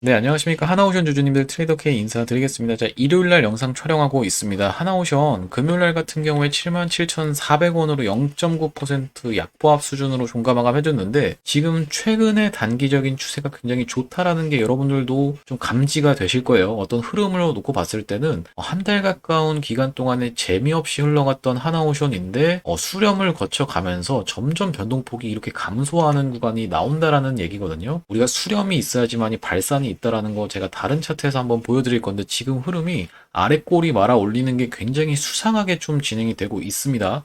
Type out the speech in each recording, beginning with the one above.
네, 안녕하십니까. 하나오션 주주님들 트레이더 K 인사드리겠습니다. 자, 일요일날 영상 촬영하고 있습니다. 하나오션 금요일날 같은 경우에 77,400원으로 0.9% 약보합 수준으로 종가 마감해줬는데 지금 최근의 단기적인 추세가 굉장히 좋다라는 게 여러분들도 좀 감지가 되실 거예요. 어떤 흐름을 놓고 봤을 때는 한 달 가까운 기간 동안에 재미없이 흘러갔던 하나오션인데 수렴을 거쳐가면서 점점 변동폭이 이렇게 감소하는 구간이 나온다라는 얘기거든요. 우리가 수렴이 있어야지만이 발산이 있다라는 거 제가 다른 차트에서 한번 보여드릴 건데 지금 흐름이 아래 꼬리 말아 올리는 게 굉장히 수상하게 좀 진행이 되고 있습니다.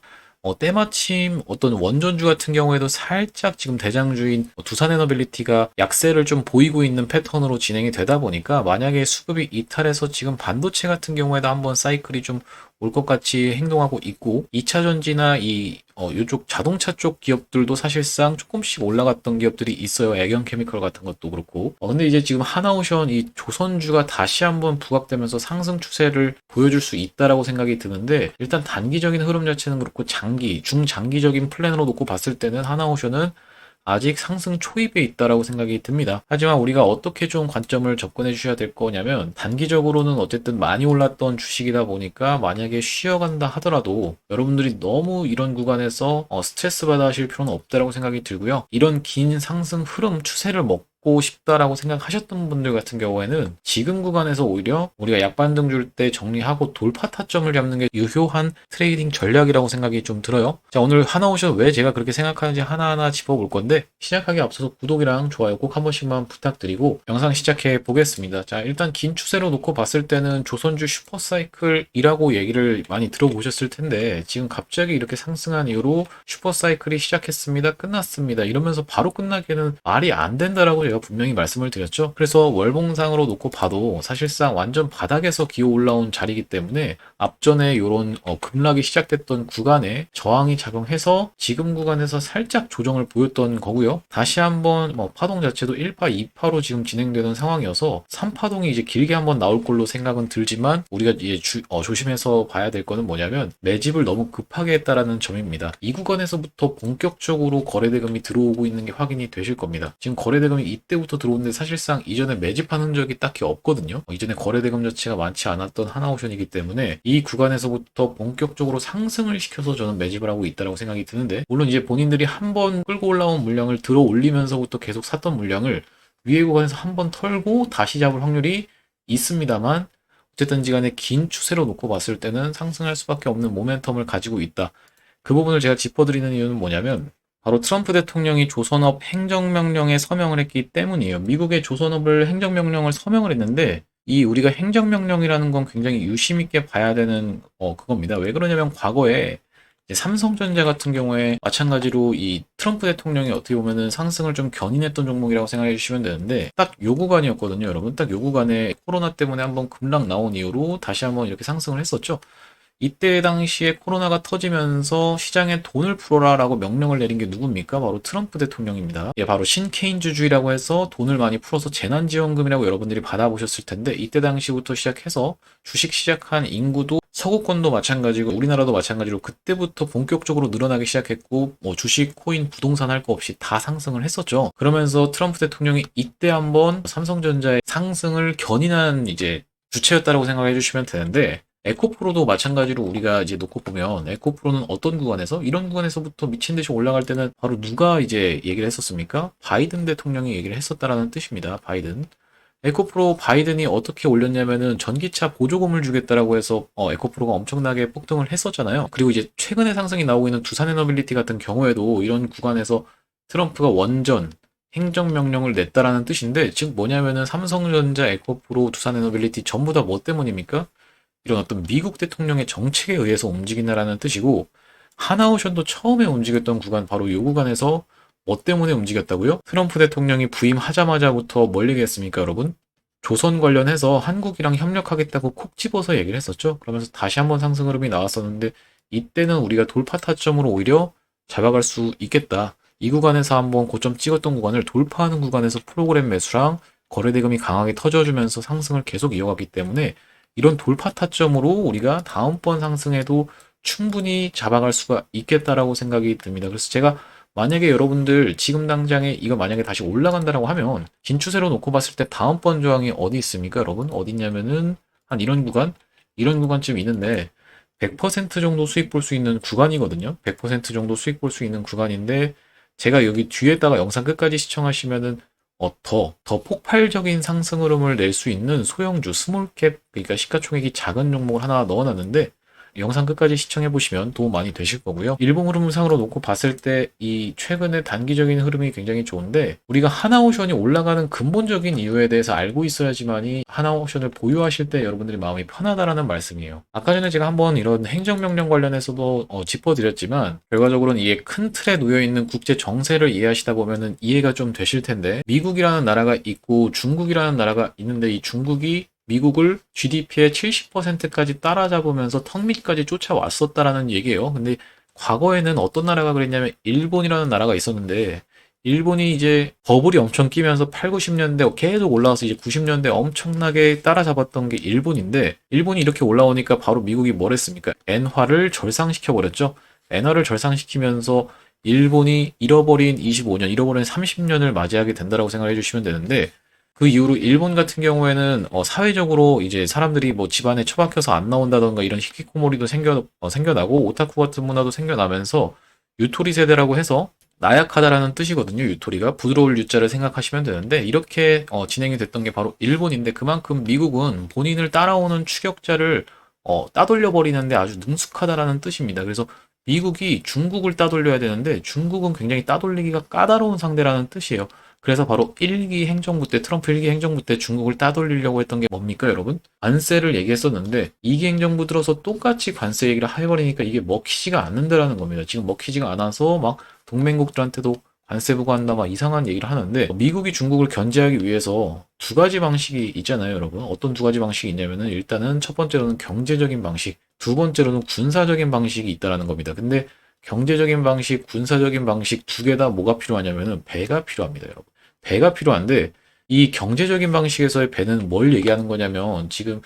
때마침 어떤 원전주 같은 경우에도 살짝 지금 대장주인 두산에너빌리티가 약세를 좀 보이고 있는 패턴으로 진행이 되다 보니까 만약에 수급이 이탈해서 지금 반도체 같은 경우에도 한번 사이클이 좀 올 것 같이 행동하고 있고 2차 전지나 이쪽 자동차 쪽 기업들도 사실상 조금씩 올라갔던 기업들이 있어요. 애경 케미컬 같은 것도 그렇고. 근데 이제 지금 하나오션 이 조선주가 다시 한번 부각되면서 상승 추세를 보여줄 수 있다라고 생각이 드는데 일단 단기적인 흐름 자체는 그렇고 중장기적인 플랜으로 놓고 봤을 때는 하나오션은 아직 상승 초입에 있다라고 생각이 듭니다. 하지만 우리가 어떻게 좀 관점을 접근해 주셔야 될 거냐면 단기적으로는 어쨌든 많이 올랐던 주식이다 보니까 만약에 쉬어간다 하더라도 여러분들이 너무 이런 구간에서 스트레스 받아 하실 필요는 없다라고 생각이 들고요. 이런 긴 상승 흐름 추세를 먹고 싶다라고 생각하셨던 분들 같은 경우에는 지금 구간에서 오히려 우리가 약반등 줄 때 정리하고 돌파 타점을 잡는 게 유효한 트레이딩 전략이라고 생각이 좀 들어요. 자, 오늘 하나오션 왜 제가 그렇게 생각하는지 하나하나 짚어볼 건데 시작하기 앞서서 구독이랑 좋아요 꼭 한 번씩만 부탁드리고 영상 시작해 보겠습니다. 자, 일단 긴 추세로 놓고 봤을 때는 조선주 슈퍼사이클이라고 얘기를 많이 들어보셨을 텐데 지금 갑자기 이렇게 상승한 이후로 슈퍼사이클이 시작했습니다. 끝났습니다. 이러면서 바로 끝나기에는 말이 안 된다라고 제가 분명히 말씀을 드렸죠. 그래서 월봉상으로 놓고 봐도 사실상 완전 바닥에서 기어 올라온 자리이기 때문에 앞전에 이런 급락이 시작됐던 구간에 저항이 작용해서 지금 구간에서 살짝 조정을 보였던 거고요. 다시 한번 파동 자체도 1파, 2파로 지금 진행되는 상황이어서 3파동이 이제 길게 한번 나올 걸로 생각은 들지만 우리가 이제 조심해서 봐야 될 거는 뭐냐면 매집을 너무 급하게 했다라는 점입니다. 이 구간에서부터 본격적으로 거래대금이 들어오고 있는 게 확인이 되실 겁니다. 지금 거래대금이 이때부터 들어오는데 사실상 이전에 매집한 흔적이 딱히 없거든요. 이전에 거래대금 자체가 많지 않았던 하나오션이기 때문에 이 구간에서부터 본격적으로 상승을 시켜서 저는 매집을 하고 있다고 생각이 드는데 물론 이제 본인들이 한번 끌고 올라온 물량을 들어 올리면서부터 계속 샀던 물량을 위에 구간에서 한번 털고 다시 잡을 확률이 있습니다만 어쨌든지 간에 긴 추세로 놓고 봤을 때는 상승할 수밖에 없는 모멘텀을 가지고 있다. 그 부분을 제가 짚어드리는 이유는 뭐냐면 바로 트럼프 대통령이 조선업 행정명령에 서명을 했기 때문이에요. 미국의 조선업을 행정명령을 서명을 했는데 이 우리가 행정명령이라는 건 굉장히 유심 있게 봐야 되는 그겁니다. 왜 그러냐면 과거에 이제 삼성전자 같은 경우에 마찬가지로 이 트럼프 대통령이 어떻게 보면은 상승을 좀 견인했던 종목이라고 생각해 주시면 되는데 딱 요 구간이었거든요, 여러분. 딱 요 구간에 코로나 때문에 한번 급락 나온 이후로 다시 한번 이렇게 상승을 했었죠. 이때 당시에 코로나가 터지면서 시장에 돈을 풀어라라고 명령을 내린 게 누굽니까? 바로 트럼프 대통령입니다. 예, 바로 신케인즈주의라고 해서 돈을 많이 풀어서 재난지원금이라고 여러분들이 받아보셨을 텐데 이때 당시부터 시작해서 주식 시작한 인구도 서구권도 마찬가지고 우리나라도 마찬가지로 그때부터 본격적으로 늘어나기 시작했고 주식, 코인, 부동산 할 거 없이 다 상승을 했었죠. 그러면서 트럼프 대통령이 이때 한번 삼성전자의 상승을 견인한 이제 주체였다라고 생각해 주시면 되는데 에코프로도 마찬가지로 우리가 이제 놓고 보면 에코프로는 어떤 구간에서 이런 구간에서부터 미친 듯이 올라갈 때는 바로 누가 이제 얘기를 했었습니까? 바이든 대통령이 얘기를 했었다라는 뜻입니다. 바이든. 에코프로 바이든이 어떻게 올렸냐면은 전기차 보조금을 주겠다라고 해서 에코프로가 엄청나게 폭등을 했었잖아요. 그리고 이제 최근에 상승이 나오고 있는 두산에너빌리티 같은 경우에도 이런 구간에서 트럼프가 원전 행정명령을 냈다라는 뜻인데 즉 뭐냐면은 삼성전자, 에코프로, 두산에너빌리티 전부 다 뭐 때문입니까? 이런 어떤 미국 대통령의 정책에 의해서 움직인다라는 뜻이고 하나오션도 처음에 움직였던 구간 바로 이 구간에서 뭐 때문에 움직였다고요? 트럼프 대통령이 부임하자마자부터 뭘 얘기했습니까, 여러분? 조선 관련해서 한국이랑 협력하겠다고 콕 집어서 얘기를 했었죠. 그러면서 다시 한번 상승 흐름이 나왔었는데 이때는 우리가 돌파 타점으로 오히려 잡아갈 수 있겠다. 이 구간에서 한번 고점 찍었던 구간을 돌파하는 구간에서 프로그램 매수랑 거래대금이 강하게 터져주면서 상승을 계속 이어갔기 때문에 이런 돌파 타점으로 우리가 다음번 상승에도 충분히 잡아갈 수가 있겠다라고 생각이 듭니다. 그래서 제가 만약에 여러분들 지금 당장에 이거 만약에 다시 올라간다라고 하면 긴 추세로 놓고 봤을 때 다음번 저항이 어디 있습니까, 여러분? 어디 있냐면은 한 이런 구간쯤 있는데 100% 정도 수익 볼 수 있는 구간이거든요. 100% 정도 수익 볼 수 있는 구간인데 제가 여기 뒤에다가 영상 끝까지 시청하시면은 더 폭발적인 상승 흐름을 낼 수 있는 소형주, 스몰캡, 그러니까 시가총액이 작은 종목을 하나 넣어놨는데 영상 끝까지 시청해 보시면 도움 많이 되실 거고요. 일봉 흐름상으로 놓고 봤을 때 이 최근의 단기적인 흐름이 굉장히 좋은데 우리가 하나오션이 올라가는 근본적인 이유에 대해서 알고 있어야지만이 하나오션을 보유하실 때 여러분들이 마음이 편하다라는 말씀이에요. 아까 전에 제가 한번 이런 행정명령 관련해서도 짚어드렸지만 결과적으로는 이게 큰 틀에 놓여 있는 국제 정세를 이해하시다 보면은 이해가 좀 되실 텐데 미국이라는 나라가 있고 중국이라는 나라가 있는데 이 중국이 미국을 GDP의 70%까지 따라잡으면서 턱 밑까지 쫓아왔었다라는 얘기예요. 근데 과거에는 어떤 나라가 그랬냐면 일본이라는 나라가 있었는데 일본이 이제 버블이 엄청 끼면서 8, 90년대 계속 올라와서 이제 90년대 엄청나게 따라잡았던 게 일본인데 일본이 이렇게 올라오니까 바로 미국이 뭘 했습니까? 엔화를 절상시켜 버렸죠. 엔화를 절상시키면서 일본이 잃어버린 25년, 잃어버린 30년을 맞이하게 된다라고 생각해 주시면 되는데 그 이후로 일본 같은 경우에는 사회적으로 이제 사람들이 뭐 집안에 처박혀서 안 나온다던가 이런 히키코모리도 생겨나고 오타쿠 같은 문화도 생겨나면서 유토리 세대라고 해서 나약하다라는 뜻이거든요. 유토리가 부드러울 유자를 생각하시면 되는데 이렇게 진행이 됐던 게 바로 일본인데 그만큼 미국은 본인을 따라오는 추격자를 따돌려 버리는데 아주 능숙하다라는 뜻입니다. 그래서 미국이 중국을 따돌려야 되는데 중국은 굉장히 따돌리기가 까다로운 상대라는 뜻이에요. 그래서 바로 1기 행정부 때, 트럼프 1기 행정부 때 중국을 따돌리려고 했던 게 뭡니까, 여러분? 관세를 얘기했었는데, 2기 행정부 들어서 똑같이 관세 얘기를 해버리니까 이게 먹히지가 않는다라는 겁니다. 지금 먹히지가 않아서 막 동맹국들한테도 관세 부과한다, 막 이상한 얘기를 하는데, 미국이 중국을 견제하기 위해서 두 가지 방식이 있잖아요, 여러분. 어떤 두 가지 방식이 있냐면은, 일단은 첫 번째로는 경제적인 방식, 두 번째로는 군사적인 방식이 있다라는 겁니다. 근데 경제적인 방식, 군사적인 방식 두 개 다 뭐가 필요하냐면은 배가 필요합니다, 여러분. 배가 필요한데 이 경제적인 방식에서의 배는 뭘 얘기하는 거냐면 지금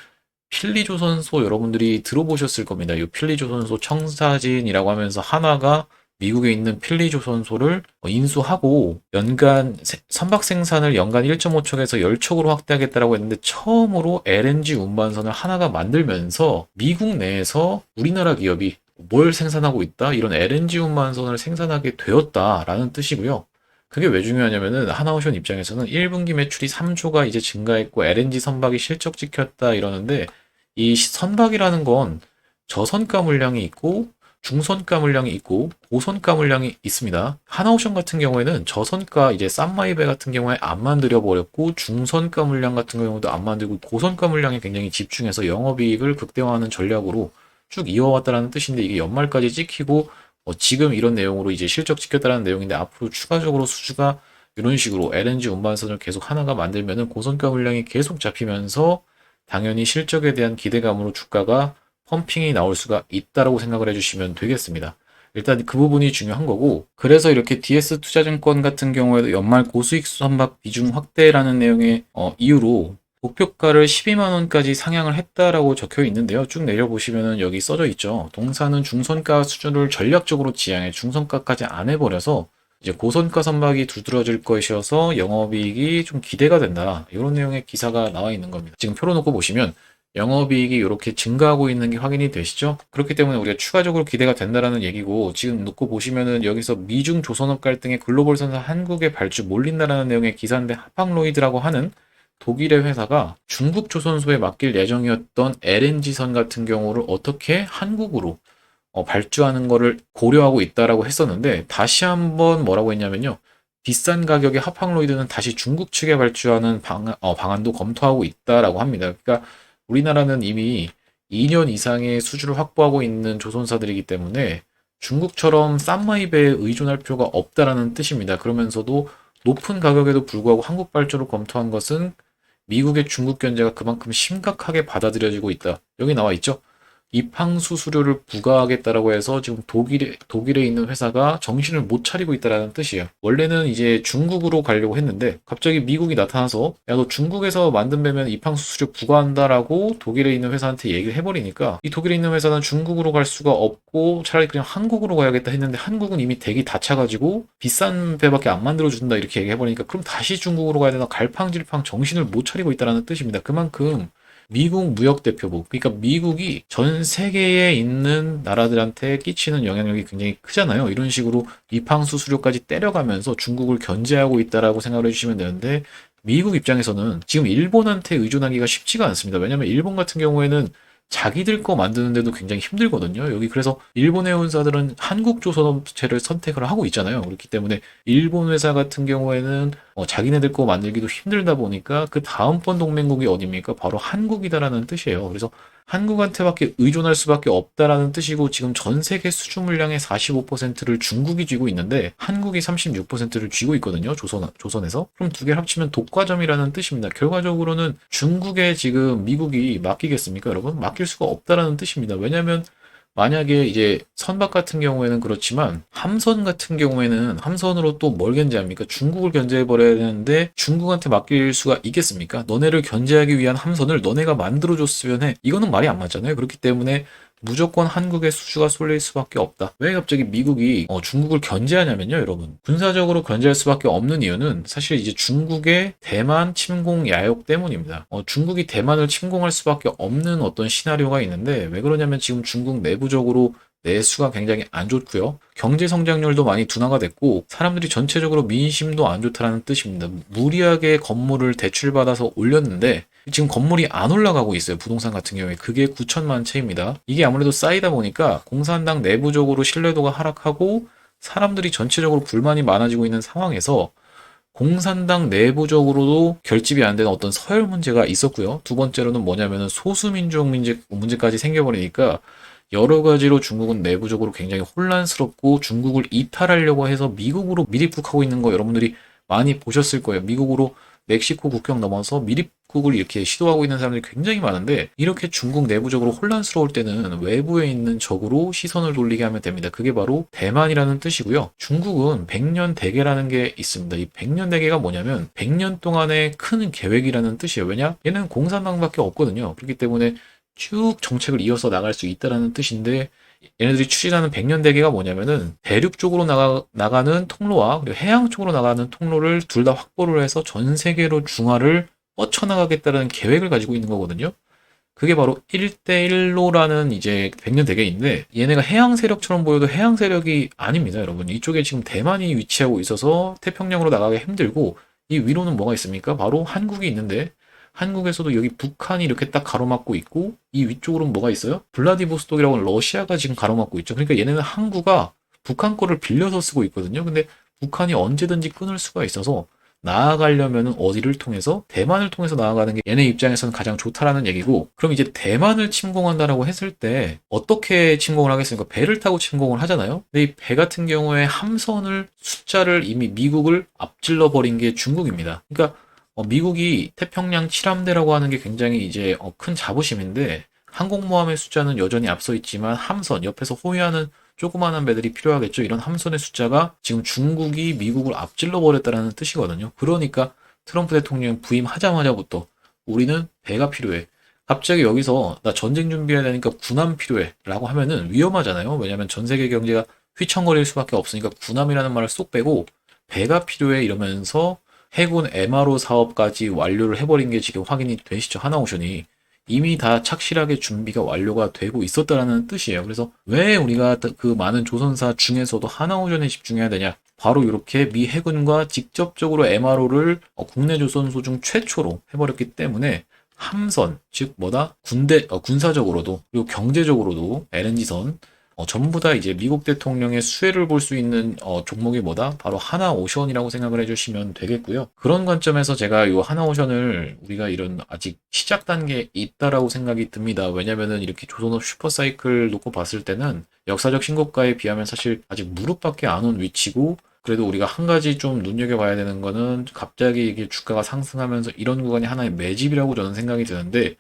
필리조선소 여러분들이 들어보셨을 겁니다. 이 필리조선소 청사진이라고 하면서 하나가 미국에 있는 필리조선소를 인수하고 연간 선박 생산을 연간 1.5척에서 10척으로 확대하겠다라고 했는데 처음으로 LNG 운반선을 하나가 만들면서 미국 내에서 우리나라 기업이 뭘 생산하고 있다? 이런 LNG 운반선을 생산하게 되었다라는 뜻이고요. 그게 왜 중요하냐면은 하나오션 입장에서는 1분기 매출이 3조가 이제 증가했고 LNG 선박이 실적 찍혔다 이러는데 이 선박이라는 건 저선가 물량이 있고 중선가 물량이 있고 고선가 물량이 있습니다. 하나오션 같은 경우에는 저선가 이제 쌈마이배 같은 경우에 안 만들어 버렸고 중선가 물량 같은 경우도 안 만들고 고선가 물량에 굉장히 집중해서 영업이익을 극대화하는 전략으로 쭉 이어왔다라는 뜻인데 이게 연말까지 찍히고 지금 이런 내용으로 이제 실적 지켰다라는 내용인데 앞으로 추가적으로 수주가 이런 식으로 LNG 운반선을 계속 하나가 만들면은 고성가 물량이 계속 잡히면서 당연히 실적에 대한 기대감으로 주가가 펌핑이 나올 수가 있다라고 생각을 해주시면 되겠습니다. 일단 그 부분이 중요한 거고 그래서 이렇게 DS 투자증권 같은 경우에도 연말 고수익 선박 비중 확대라는 내용의 이유로 목표가를 12만 원까지 상향을 했다라고 적혀 있는데요. 쭉 내려보시면은 여기 써져 있죠. 동사는 중선가 수준을 전략적으로 지향해 중선가까지 안 해버려서 이제 고선가 선박이 두드러질 것이어서 영업이익이 좀 기대가 된다. 이런 내용의 기사가 나와 있는 겁니다. 지금 펴놓고 보시면 영업이익이 이렇게 증가하고 있는 게 확인이 되시죠? 그렇기 때문에 우리가 추가적으로 기대가 된다라는 얘기고 지금 놓고 보시면은 여기서 미중 조선업 갈등의 글로벌 선사 한국에 발주 몰린다라는 내용의 기사인데 하팡로이드라고 하는 독일의 회사가 중국 조선소에 맡길 예정이었던 LNG선 같은 경우를 어떻게 한국으로 발주하는 거를 고려하고 있다라고 했었는데 다시 한번 뭐라고 했냐면요. 비싼 가격의 하팡로이드는 다시 중국 측에 발주하는 방안도 검토하고 있다라고 합니다. 그러니까 우리나라는 이미 2년 이상의 수주를 확보하고 있는 조선사들이기 때문에 중국처럼 싼 마이배에 의존할 필요가 없다라는 뜻입니다. 그러면서도 높은 가격에도 불구하고 한국 발주를 검토한 것은 미국의 중국 견제가 그만큼 심각하게 받아들여지고 있다. 여기 나와 있죠. 입항 수수료를 부과하겠다라고 해서 지금 독일에 있는 회사가 정신을 못 차리고 있다라는 뜻이에요. 원래는 이제 중국으로 가려고 했는데 갑자기 미국이 나타나서 야, 너 중국에서 만든 배면 입항 수수료 부과한다라고 독일에 있는 회사한테 얘기를 해버리니까 이 독일에 있는 회사는 중국으로 갈 수가 없고 차라리 그냥 한국으로 가야겠다 했는데 한국은 이미 대기 다 차가지고 비싼 배밖에 안 만들어준다 이렇게 얘기해버리니까 그럼 다시 중국으로 가야 되나 갈팡질팡 정신을 못 차리고 있다라는 뜻입니다. 그만큼 미국 무역대표부, 그러니까 미국이 전 세계에 있는 나라들한테 끼치는 영향력이 굉장히 크잖아요. 이런 식으로 입항 수수료까지 때려가면서 중국을 견제하고 있다라고 생각을 해주시면 되는데 미국 입장에서는 지금 일본한테 의존하기가 쉽지가 않습니다. 왜냐하면 일본 같은 경우에는 자기들 거 만드는데도 굉장히 힘들거든요. 여기 그래서 일본의 회사들은 한국조선업체를 선택을 하고 있잖아요. 그렇기 때문에 일본 회사 같은 경우에는 자기네들 거 만들기도 힘들다 보니까 그 다음번 동맹국이 어디입니까? 바로 한국이다라는 뜻이에요. 그래서 한국한테밖에 의존할 수밖에 없다라는 뜻이고 지금 전 세계 수주 물량의 45%를 중국이 쥐고 있는데 한국이 36%를 쥐고 있거든요. 조선에서. 그럼 두 개 합치면 독과점이라는 뜻입니다. 결과적으로는 중국에 지금 미국이 맡기겠습니까, 여러분? 맡길 수가 없다라는 뜻입니다. 왜냐하면 만약에 이제 선박 같은 경우에는 그렇지만 함선 같은 경우에는 함선으로 또 뭘 견제합니까? 중국을 견제해 버려야 되는데 중국한테 맡길 수가 있겠습니까? 너네를 견제하기 위한 함선을 너네가 만들어 줬으면 해. 이거는 말이 안 맞잖아요. 그렇기 때문에 무조건 한국의 수주가 쏠릴 수밖에 없다. 왜 갑자기 미국이 중국을 견제하냐면요, 여러분. 군사적으로 견제할 수밖에 없는 이유는 사실 이제 중국의 대만 침공 야욕 때문입니다. 중국이 대만을 침공할 수밖에 없는 어떤 시나리오가 있는데 왜 그러냐면 지금 중국 내부적으로 내수가 굉장히 안 좋고요. 경제 성장률도 많이 둔화가 됐고 사람들이 전체적으로 민심도 안 좋다는 뜻입니다. 무리하게 건물을 대출받아서 올렸는데 지금 건물이 안 올라가고 있어요. 부동산 같은 경우에 그게 9천만 채입니다. 이게 아무래도 쌓이다 보니까 공산당 내부적으로 신뢰도가 하락하고 사람들이 전체적으로 불만이 많아지고 있는 상황에서 공산당 내부적으로도 결집이 안 되는 어떤 서열 문제가 있었고요. 두 번째로는 뭐냐면은 소수민족 문제까지 생겨버리니까 여러 가지로 중국은 내부적으로 굉장히 혼란스럽고 중국을 이탈하려고 해서 미국으로 밀입국하고 있는 거 여러분들이 많이 보셨을 거예요. 미국으로 멕시코 국경 넘어서 밀입국을 이렇게 시도하고 있는 사람들이 굉장히 많은데 이렇게 중국 내부적으로 혼란스러울 때는 외부에 있는 적으로 시선을 돌리게 하면 됩니다. 그게 바로 대만이라는 뜻이고요. 중국은 백년 대계라는 게 있습니다. 이 백년 대계가 뭐냐면 100년 동안의 큰 계획이라는 뜻이에요. 왜냐? 얘는 공산당밖에 없거든요. 그렇기 때문에 쭉 정책을 이어서 나갈 수 있다라는 뜻인데 얘네들이 추진하는 백년 대계가 뭐냐면은 대륙 쪽으로 나가는 통로와 그리고 해양 쪽으로 나가는 통로를 둘 다 확보를 해서 전 세계로 중화를 뻗쳐나가겠다는 계획을 가지고 있는 거거든요. 그게 바로 1대1로라는 이제 백년 대계인데 얘네가 해양 세력처럼 보여도 해양 세력이 아닙니다, 여러분. 이쪽에 지금 대만이 위치하고 있어서 태평양으로 나가기 힘들고 이 위로는 뭐가 있습니까? 바로 한국이 있는데 한국에서도 여기 북한이 이렇게 딱 가로막고 있고 이 위쪽으로는 뭐가 있어요? 블라디보스톡이라고 하는 러시아가 지금 가로막고 있죠. 그러니까 얘네는 항구가 북한 거를 빌려서 쓰고 있거든요. 근데 북한이 언제든지 끊을 수가 있어서 나아가려면 어디를 통해서? 대만을 통해서 나아가는 게 얘네 입장에서는 가장 좋다라는 얘기고 그럼 이제 대만을 침공한다라고 했을 때 어떻게 침공을 하겠습니까? 배를 타고 침공을 하잖아요. 근데 이 배 같은 경우에 함선을 숫자를 이미 미국을 앞질러 버린 게 중국입니다. 그러니까 미국이 태평양 칠함대라고 하는 게 굉장히 이제 큰 자부심인데 항공모함의 숫자는 여전히 앞서 있지만 함선 옆에서 호위하는 조그마한 배들이 필요하겠죠. 이런 함선의 숫자가 지금 중국이 미국을 앞질러 버렸다는 뜻이거든요. 그러니까 트럼프 대통령 부임하자마자부터 우리는 배가 필요해. 갑자기 여기서 나 전쟁 준비해야 되니까 군함 필요해 라고 하면은 위험하잖아요. 왜냐면 전 세계 경제가 휘청거릴 수밖에 없으니까 군함이라는 말을 쏙 빼고 배가 필요해 이러면서 해군 MRO 사업까지 완료를 해버린 게 지금 확인이 되시죠? 하나오션이. 이미 다 착실하게 준비가 완료가 되고 있었다는 뜻이에요. 그래서 왜 우리가 그 많은 조선사 중에서도 하나오션에 집중해야 되냐? 바로 이렇게 미 해군과 직접적으로 MRO를 국내 조선소 중 최초로 해버렸기 때문에 함선, 즉 뭐다? 군사적으로도 그리고 경제적으로도 LNG선 전부 다 이제 미국 대통령의 수혜를 볼 수 있는 종목이 뭐다? 바로 하나오션이라고 생각을 해주시면 되겠고요. 그런 관점에서 제가 이 하나오션을 우리가 이런 아직 시작 단계에 있다라고 생각이 듭니다. 왜냐면은 이렇게 조선업 슈퍼사이클 놓고 봤을 때는 역사적 신고가에 비하면 사실 아직 무릎밖에 안 온 위치고 그래도 우리가 한 가지 좀 눈여겨봐야 되는 거는 갑자기 이게 주가가 상승하면서 이런 구간이 하나의 매집이라고 저는 생각이 드는데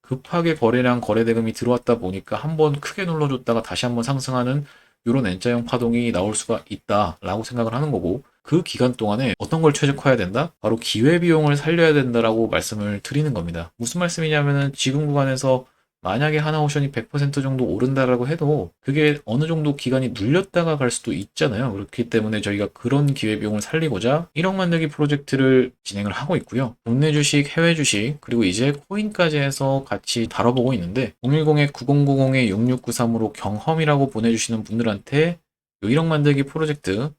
급하게 거래량 거래 대금이 들어왔다 보니까 한번 크게 눌러줬다가 다시 한번 상승하는 이런 N자형 파동이 나올 수가 있다라고 생각을 하는 거고, 그 기간 동안에 어떤 걸 최적화해야 된다? 바로 기회비용을 살려야 된다라고 말씀을 드리는 겁니다. 무슨 말씀이냐면은 지금 구간에서 만약에 하나오션이 100% 정도 오른다라고 해도 그게 어느 정도 기간이 눌렸다가 갈 수도 있잖아요. 그렇기 때문에 저희가 그런 기회비용을 살리고자 1억 만들기 프로젝트를 진행을 하고 있고요. 국내 주식, 해외 주식, 그리고 이제 코인까지 해서 같이 다뤄보고 있는데 010-9090-6693으로 경험이라고 보내주시는 분들한테 1억 만들기 프로젝트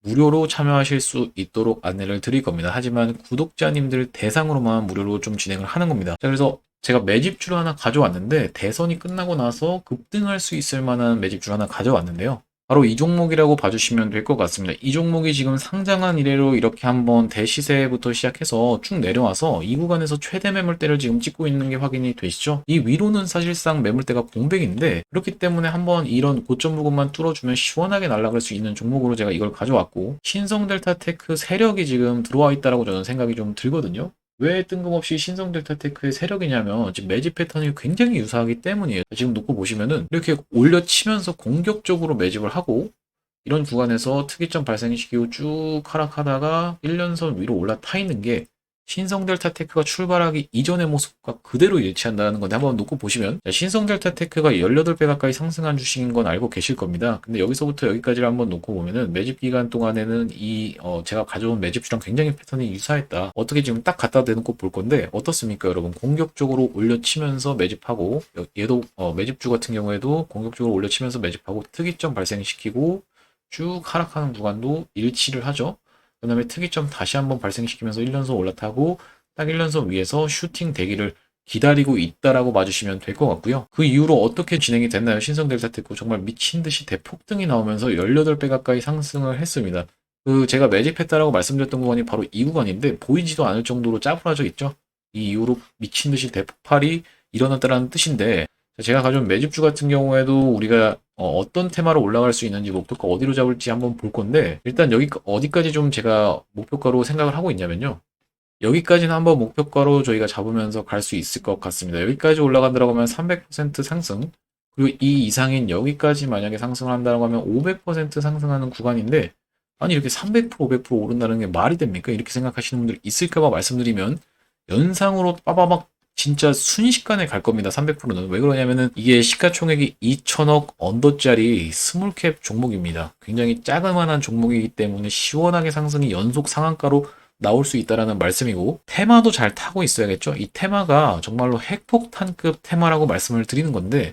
무료로 참여하실 수 있도록 안내를 드릴 겁니다. 하지만 구독자님들 대상으로만 무료로 좀 진행을 하는 겁니다. 자, 그래서 제가 매집주를 하나 가져왔는데 대선이 끝나고 나서 급등할 수 있을 만한 매집주를 하나 가져왔는데요. 바로 이 종목이라고 봐주시면 될 것 같습니다. 이 종목이 지금 상장한 이래로 이렇게 한번 대시세부터 시작해서 쭉 내려와서 이 구간에서 최대 매물대를 지금 찍고 있는 게 확인이 되시죠? 이 위로는 사실상 매물대가 공백인데 그렇기 때문에 한번 이런 고점 부분만 뚫어주면 시원하게 날아갈 수 있는 종목으로 제가 이걸 가져왔고, 신성델타테크 세력이 지금 들어와 있다라고 저는 생각이 좀 들거든요. 왜 뜬금없이 신성델타테크의 세력이냐면 지금 매집 패턴이 굉장히 유사하기 때문이에요. 지금 놓고 보시면은 이렇게 올려치면서 공격적으로 매집을 하고 이런 구간에서 특이점 발생시키고 쭉 하락하다가 1년선 위로 올라타 있는 게 신성델타테크가 출발하기 이전의 모습과 그대로 일치한다는 건데, 한번 놓고 보시면 신성델타테크가 18배 가까이 상승한 주식인 건 알고 계실 겁니다. 근데 여기서부터 여기까지를 한번 놓고 보면은 매집 기간 동안에는 제가 가져온 매집주랑 굉장히 패턴이 유사했다. 어떻게 지금 딱 갖다 대놓고 볼 건데 어떻습니까 여러분? 공격적으로 올려치면서 매집하고, 얘도 매집주 같은 경우에도 공격적으로 올려치면서 매집하고 특이점 발생시키고 쭉 하락하는 구간도 일치를 하죠. 그 다음에 특이점 다시 한번 발생시키면서 1년선 올라타고 딱 1년선 위에서 슈팅 대기를 기다리고 있다라고 봐주시면 될 것 같고요. 그 이후로 어떻게 진행이 됐나요? 신성델타테크 정말 미친 듯이 대폭등이 나오면서 18배 가까이 상승을 했습니다. 제가 매집했다라고 말씀드렸던 구간이 바로 이 구간인데 보이지도 않을 정도로 짜부라져 있죠. 이 이후로 미친 듯이 대폭발이 일어났다라는 뜻인데, 제가 가져온 매집주 같은 경우에도 우리가 어떤 테마로 올라갈 수 있는지, 목표가 어디로 잡을지 한번 볼 건데, 일단 여기 어디까지 좀 제가 목표가로 생각을 하고 있냐면요. 여기까지는 한번 목표가로 저희가 잡으면서 갈 수 있을 것 같습니다. 여기까지 올라간다고 하면 300% 상승, 그리고 이 이상인 여기까지 만약에 상승을 한다고 하면 500% 상승하는 구간인데, 아니 이렇게 300% 500% 오른다는 게 말이 됩니까? 이렇게 생각하시는 분들 있을까 봐 말씀드리면, 연상으로 빠바박 진짜 순식간에 갈 겁니다. 300%는. 왜 그러냐면은 이게 시가총액이 2천억 언더짜리 스몰캡 종목입니다. 굉장히 자그마한 종목이기 때문에 시원하게 상승이 연속 상한가로 나올 수 있다라는 말씀이고, 테마도 잘 타고 있어야겠죠. 이 테마가 정말로 핵폭탄급 테마라고 말씀을 드리는 건데,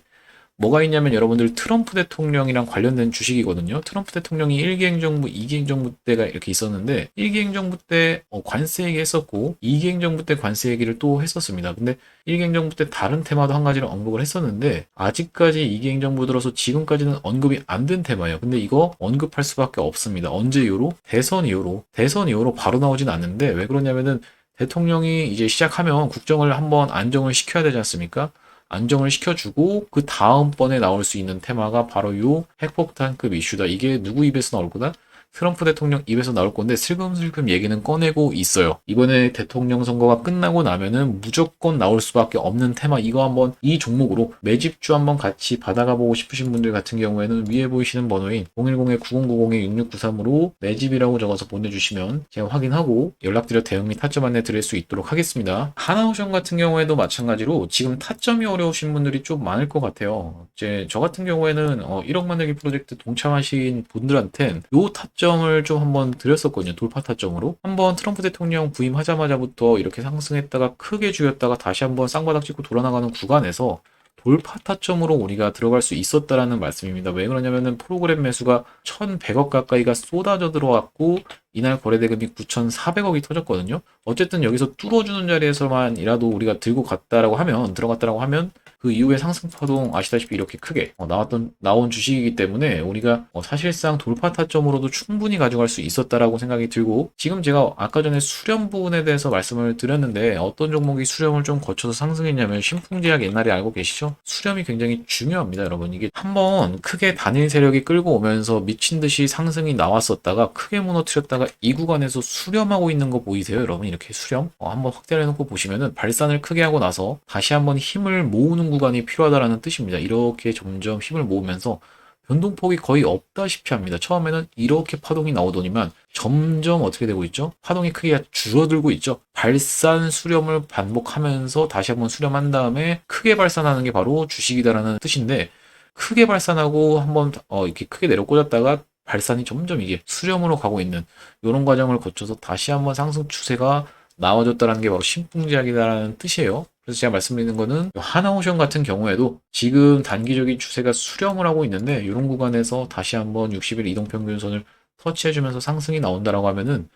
뭐가 있냐면 여러분들 트럼프 대통령이랑 관련된 주식이거든요. 트럼프 대통령이 1기 행정부, 2기 행정부 때가 이렇게 있었는데 1기 행정부 때 관세 얘기 했었고 2기 행정부 때 관세 얘기를 또 했었습니다. 근데 1기 행정부 때 다른 테마도 한 가지를 언급을 했었는데 아직까지 2기 행정부 들어서 지금까지는 언급이 안 된 테마예요. 근데 이거 언급할 수밖에 없습니다. 언제 이후로? 대선 이후로 바로 나오진 않는데, 왜 그러냐면은 대통령이 이제 시작하면 국정을 한번 안정을 시켜야 되지 않습니까? 안정을 시켜주고 그 다음번에 나올 수 있는 테마가 바로 요 핵폭탄급 이슈다. 이게 누구 입에서 나올 거다? 트럼프 대통령 입에서 나올 건데 슬금슬금 얘기는 꺼내고 있어요. 이번에 대통령 선거가 끝나고 나면은 무조건 나올 수밖에 없는 테마, 이거 한번 이 종목으로 매집주 한번 같이 받아가 보고 싶으신 분들 같은 경우에는 위에 보이시는 번호인 010-9090-6693으로 매집이라고 적어서 보내주시면 제가 확인하고 연락드려 대응 및 타점 안내 드릴 수 있도록 하겠습니다. 하나오션 같은 경우에도 마찬가지로 지금 타점이 어려우신 분들이 좀 많을 것 같아요. 이제 저 같은 경우에는 1억 만들기 프로젝트 동참하신 분들한텐 요 타점을 좀 한번 드렸었거든요. 돌파 타점으로. 한번 트럼프 대통령 부임하자마자부터 이렇게 상승했다가 크게 죽였다가 다시 한번 쌍바닥 찍고 돌아나가는 구간에서 돌파 타점으로 우리가 들어갈 수 있었다라는 말씀입니다. 왜 그러냐면은 프로그램 매수가 1,100억 가까이가 쏟아져 들어왔고 이날 거래대금이 9,400억이 터졌거든요. 어쨌든 여기서 뚫어주는 자리에서만이라도 우리가 들어갔다라고 하면 그 이후에 상승 파동 아시다시피 이렇게 크게 나온 주식이기 때문에 우리가 사실상 돌파 타점으로도 충분히 가져갈 수 있었다라고 생각이 들고, 지금 제가 아까 전에 수렴 부분에 대해서 말씀을 드렸는데 어떤 종목이 수렴을 좀 거쳐서 상승했냐면 신풍제약, 옛날에 알고 계시죠? 수렴이 굉장히 중요합니다, 여러분. 이게 한번 크게 단일 세력이 끌고 오면서 미친 듯이 상승이 나왔었다가 크게 무너뜨렸다가 주가가 이 구간에서 수렴하고 있는 거 보이세요? 여러분 이렇게 수렴? 한번 확대를 해놓고 보시면은 발산을 크게 하고 나서 다시 한번 힘을 모으는 구간이 필요하다라는 뜻입니다. 이렇게 점점 힘을 모으면서 변동폭이 거의 없다시피 합니다. 처음에는 이렇게 파동이 나오더니만 점점 어떻게 되고 있죠? 파동의 크기가 줄어들고 있죠. 발산 수렴을 반복하면서 다시 한번 수렴한 다음에 크게 발산하는 게 바로 주식이다라는 뜻인데, 크게 발산하고 한번 이렇게 크게 내려 꽂았다가 발산이 점점 이게 수렴으로 가고 있는 이런 과정을 거쳐서 다시 한번 상승 추세가 나와줬다는 게 바로 신풍제약이다라는 뜻이에요. 그래서 제가 말씀드리는 거는 하나오션 같은 경우에도 지금 단기적인 추세가 수렴을 하고 있는데 이런 구간에서 다시 한번 60일 이동평균선을 터치해주면서 상승이 나온다라고 하면은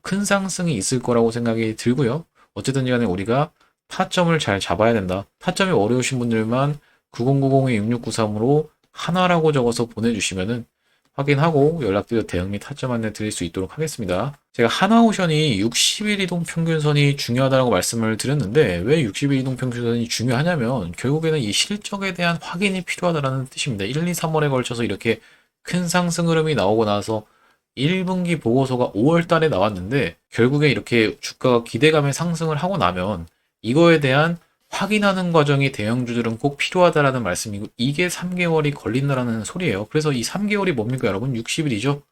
큰 상승이 있을 거라고 생각이 들고요. 어쨌든 간에 우리가 타점을 잘 잡아야 된다. 타점이 어려우신 분들만 9090-6693으로 하나라고 적어서 보내주시면은 확인하고 연락드려 대응 및 타점 안내 드릴 수 있도록 하겠습니다. 제가 하나오션이 60일 이동 평균선이 중요하다고 말씀을 드렸는데 왜 60일 이동 평균선이 중요하냐면 결국에는 이 실적에 대한 확인이 필요하다는 뜻입니다. 1, 2, 3월에 걸쳐서 이렇게 큰 상승 흐름이 나오고 나서 1분기 보고서가 5월 달에 나왔는데 결국에 이렇게 주가가 기대감에 상승을 하고 나면 이거에 대한 확인하는 과정이 대형주들은 꼭 필요하다라는 말씀이고 이게 3개월이 걸린다라는 소리예요. 그래서 이 3개월이 뭡니까 여러분? 60일이죠.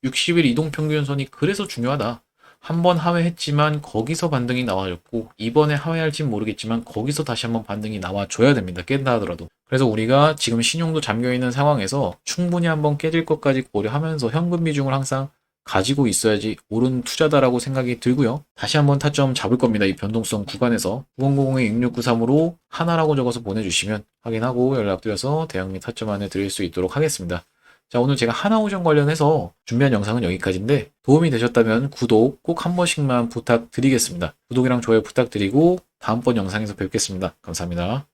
60일 이동평균선이 그래서 중요하다. 한번 하회했지만 거기서 반등이 나와줬고 이번에 하회할진 모르겠지만 거기서 다시 한번 반등이 나와줘야 됩니다. 깬다 하더라도. 그래서 우리가 지금 신용도 잠겨있는 상황에서 충분히 한번 깨질 것까지 고려하면서 현금 비중을 항상 가지고 있어야지 옳은 투자다라고 생각이 들고요. 다시 한번 타점 잡을 겁니다. 이 변동성 구간에서 9090-6693으로 하나라고 적어서 보내주시면 확인하고 연락드려서 대응 및 타점 안내 드릴 수 있도록 하겠습니다. 자, 오늘 제가 하나오션 관련해서 준비한 영상은 여기까지인데 도움이 되셨다면 구독 꼭 한 번씩만 부탁드리겠습니다. 구독이랑 좋아요 부탁드리고 다음번 영상에서 뵙겠습니다. 감사합니다.